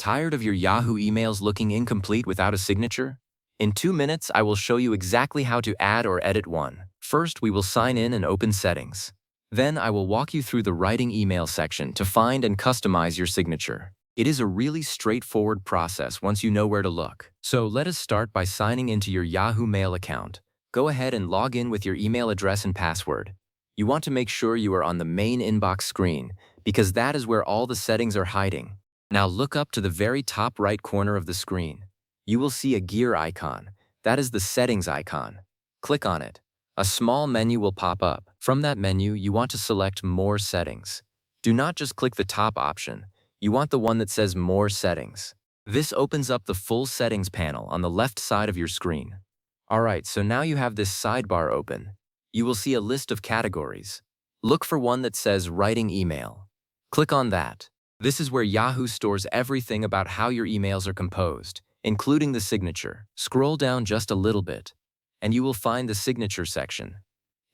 Tired of your Yahoo emails looking incomplete without a signature? In 2 minutes, I will show you exactly how to add or edit one. First, we will sign in and open Settings. Then I will walk you through the Writing Email section to find and customize your signature. It is a really straightforward process once you know where to look. So let us start by signing into your Yahoo Mail account. Go ahead and log in with your email address and password. You want to make sure you are on the main inbox screen because that is where all the settings are hiding. Now look up to the very top right corner of the screen. You will see a gear icon. That is the settings icon. Click on it. A small menu will pop up. From that menu, you want to select More Settings. Do not just click the top option. You want the one that says More Settings. This opens up the full settings panel on the left side of your screen. Alright, so now you have this sidebar open. You will see a list of categories. Look for one that says Writing Email. Click on that. This is where Yahoo stores everything about how your emails are composed, including the signature. Scroll down just a little bit, and you will find the signature section.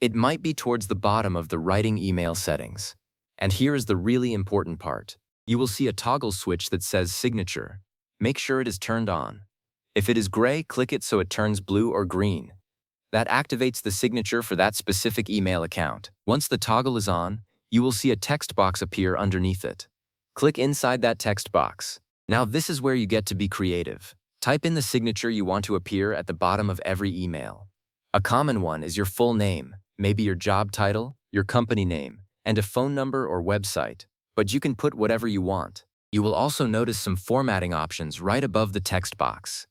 It might be towards the bottom of the Writing Email settings. And here is the really important part. You will see a toggle switch that says Signature. Make sure it is turned on. If it is gray, click it so it turns blue or green. That activates the signature for that specific email account. Once the toggle is on, you will see a text box appear underneath it. Click inside that text box. Now this is where you get to be creative. Type in the signature you want to appear at the bottom of every email. A common one is your full name, maybe your job title, your company name, and a phone number or website. But you can put whatever you want. You will also notice some formatting options right above the text box.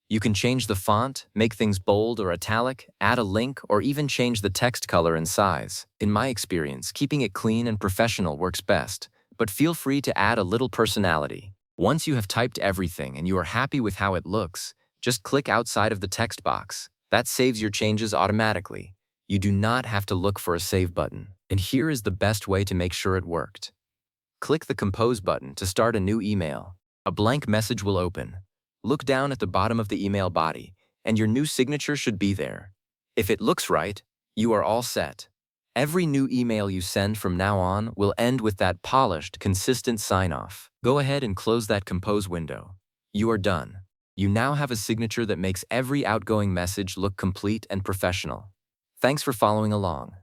You can change the font, make things bold or italic, add a link, or even change the text color and size. In my experience, keeping it clean and professional works best, but feel free to add a little personality. Once you have typed everything and you are happy with how it looks, just click outside of the text box. That saves your changes automatically. You do not have to look for a save button. And here is the best way to make sure it worked. Click the Compose button to start a new email. A blank message will open. Look down at the bottom of the email body, and your new signature should be there. If it looks right, you are all set. Every new email you send from now on will end with that polished, consistent sign-off. Go ahead and close that Compose window. You are done. You now have a signature that makes every outgoing message look complete and professional. Thanks for following along.